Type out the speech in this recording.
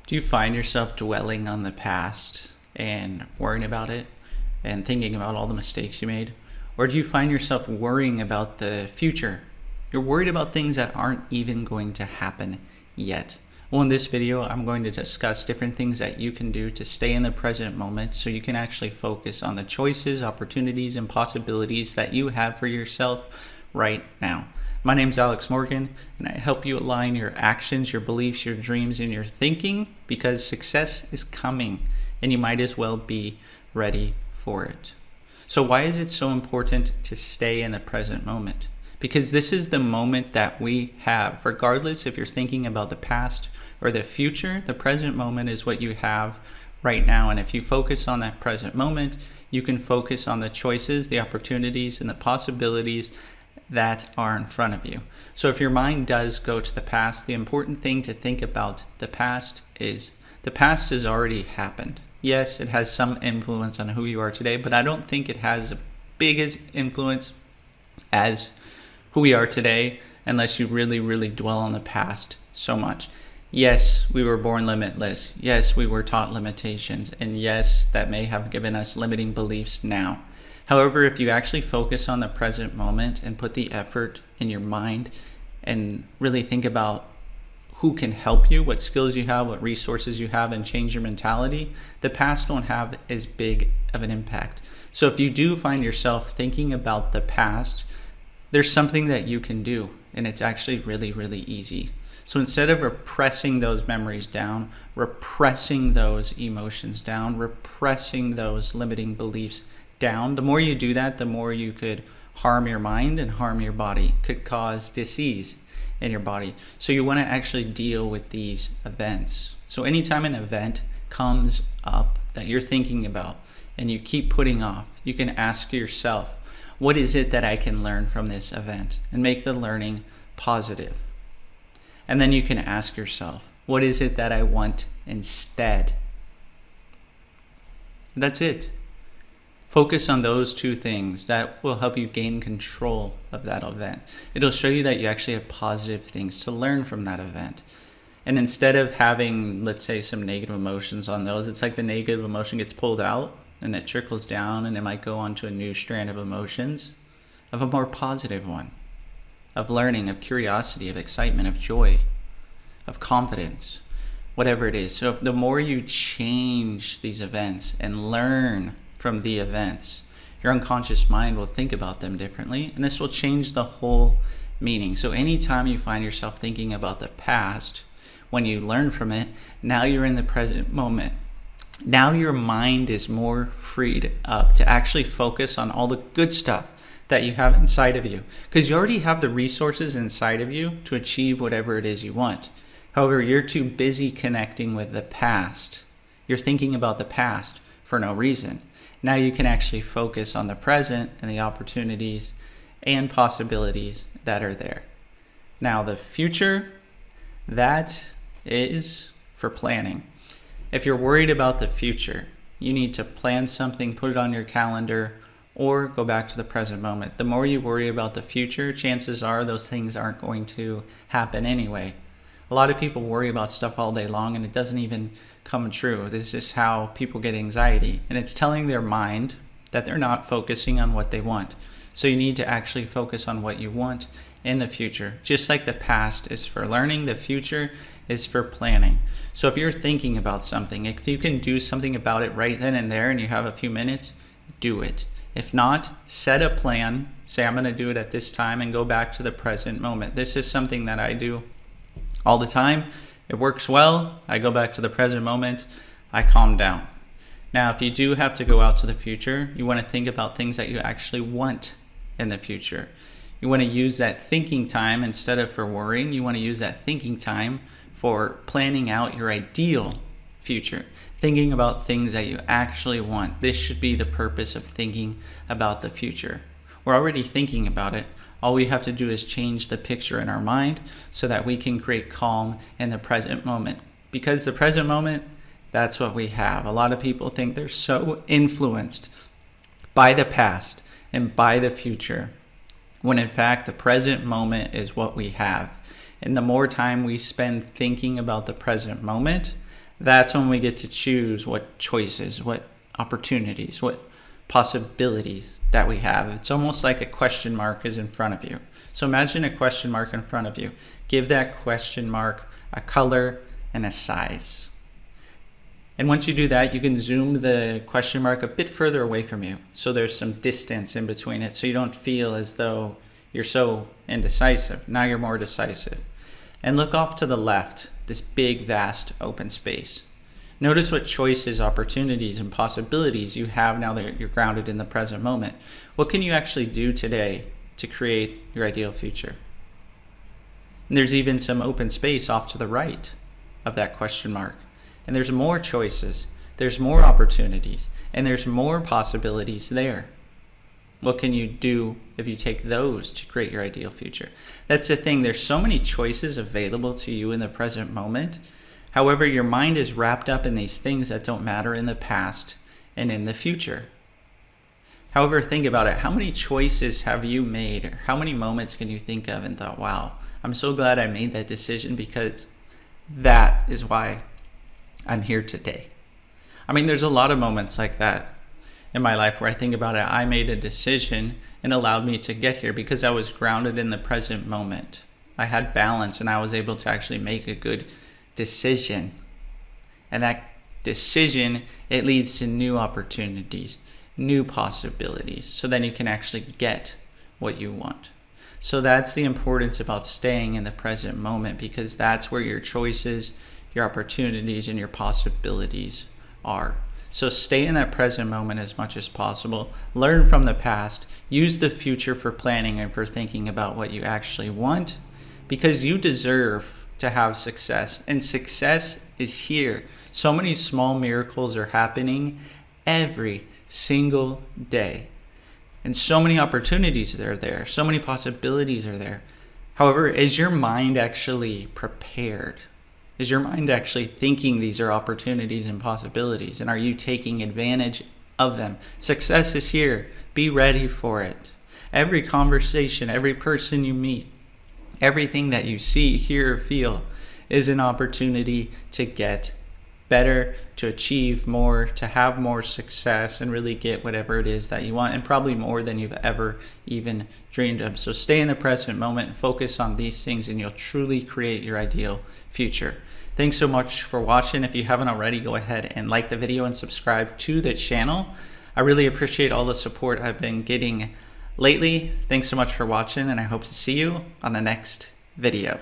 Do you find yourself dwelling on the past and worrying about it and thinking about all the mistakes you made? Or do you find yourself worrying about the future? You're worried about things that aren't even going to happen yet. Well, in this video, I'm going to discuss different things that you can do to stay in the present moment so you can actually focus on the choices, opportunities, and possibilities that you have for yourself right now. My name is Alex Morgan, and I help you align your actions, your beliefs, your dreams, and your thinking because success is coming, and you might as well be ready for it. So why is it so important to stay in the present moment? Because this is the moment that we have. Regardless if you're thinking about the past or the future, the present moment is what you have right now. And if you focus on that present moment, you can focus on the choices, the opportunities, and the possibilities that are in front of you. So if your mind does go to the past, the important thing to think about the past has already happened. Yes, it has some influence on who you are today, but I don't think it has as big as influence as who we are today unless you really dwell on the past so much. Yes, we were born limitless. Yes, we were taught limitations. And yes, that may have given us limiting beliefs now. However, if you actually focus on the present moment and put the effort in your mind and really think about who can help you, what skills you have, what resources you have, and change your mentality, the past won't have as big of an impact. So if you do find yourself thinking about the past, there's something that you can do, and it's actually really easy. So instead of repressing those memories down, repressing those emotions down, repressing those limiting beliefs down, the more you do that, the more you could harm your mind and harm your body, could cause disease in your body. So you want to actually deal with these events. So anytime an event comes up that you're thinking about and you keep putting off, you can ask yourself, what is it that I can learn from this event, and make the learning positive? And then you can ask yourself, what is it that I want instead? That's it. Focus on those two things. That will help you gain control of that event. It'll show you that you actually have positive things to learn from that event. And instead of having, let's say, some negative emotions on those, it's like the negative emotion gets pulled out and it trickles down and it might go onto a new strand of emotions, of a more positive one, of learning, of curiosity, of excitement, of joy, of confidence, whatever it is. So if the more you change these events and learn from the events, your unconscious mind will think about them differently, and this will change the whole meaning. So anytime you find yourself thinking about the past, when you learn from it, now you're in the present moment. Now your mind is more freed up to actually focus on all the good stuff that you have inside of you, because you already have the resources inside of you to achieve whatever it is you want. However, you're too busy connecting with the past. You're thinking about the past for no reason. Now you can actually focus on the present and the opportunities and possibilities that are there. Now the future, that is for planning. If you're worried about the future, you need to plan something, put it on your calendar, or go back to the present moment. The more you worry about the future, chances are those things aren't going to happen anyway. A lot of people worry about stuff all day long and it doesn't even come true. This is how people get anxiety, and it's telling their mind that they're not focusing on what they want. So you need to actually focus on what you want in the future. Just like the past is for learning, the future is for planning. So if you're thinking about something, if you can do something about it right then and there and you have a few minutes, do it. If not, set a plan. Say, I'm going to do it at this time, and go back to the present moment. This is something that I do all the time. It works well. I go back to the present moment. I calm down. Now, if you do have to go out to the future, you want to think about things that you actually want in the future. You want to use that thinking time instead of for worrying. You want to use that thinking time for planning out your ideal future, thinking about things that you actually want. This should be the purpose of thinking about the future. We're already thinking about it. All we have to do is change the picture in our mind so that we can create calm in the present moment. Because the present moment, that's what we have. A lot of people think they're so influenced by the past and by the future, when in fact the present moment is what we have. And the more time we spend thinking about the present moment, that's when we get to choose what choices, what opportunities, what possibilities that we have. It's almost like a question mark is in front of you. So imagine a question mark in front of you. Give that question mark a color and a size. And once you do that, you can zoom the question mark a bit further away from you. So there's some distance in between it, so you don't feel as though you're so indecisive. Now you're more decisive. And look off to the left, this big, vast, open space. Notice what choices, opportunities, and possibilities you have now that you're grounded in the present moment. What can you actually do today to create your ideal future? And there's even some open space off to the right of that question mark. And there's more choices, there's more opportunities, and there's more possibilities there. What can you do if you take those to create your ideal future? That's the thing, there's so many choices available to you in the present moment. However, your mind is wrapped up in these things that don't matter in the past and in the future. However, think about it. How many choices have you made? Or how many moments can you think of and thought, wow, I'm so glad I made that decision because that is why I'm here today. I mean, there's a lot of moments like that in my life where I think about it. I made a decision and allowed me to get here because I was grounded in the present moment. I had balance and I was able to actually make a good decision. And that decision, it leads to new opportunities, new possibilities. So then you can actually get what you want. So that's the importance about staying in the present moment, because that's where your choices, your opportunities, and your possibilities are. So stay in that present moment as much as possible. Learn from the past. Use the future for planning and for thinking about what you actually want, because you deserve to have success. And success is here. So many small miracles are happening every single day. And so many opportunities are there. So many possibilities are there. However, is your mind actually prepared? Is your mind actually thinking these are opportunities and possibilities? And are you taking advantage of them? Success is here. Be ready for it. Every conversation, every person you meet, everything that you see, hear, or feel is an opportunity to get better, to achieve more, to have more success, and really get whatever it is that you want, and probably more than you've ever even dreamed of. So stay in the present moment and focus on these things, and you'll truly create your ideal future. Thanks so much for watching. If you haven't already, go ahead and like the video and subscribe to the channel. I really appreciate all the support I've been getting lately. Thanks so much for watching, and I hope to see you on the next video.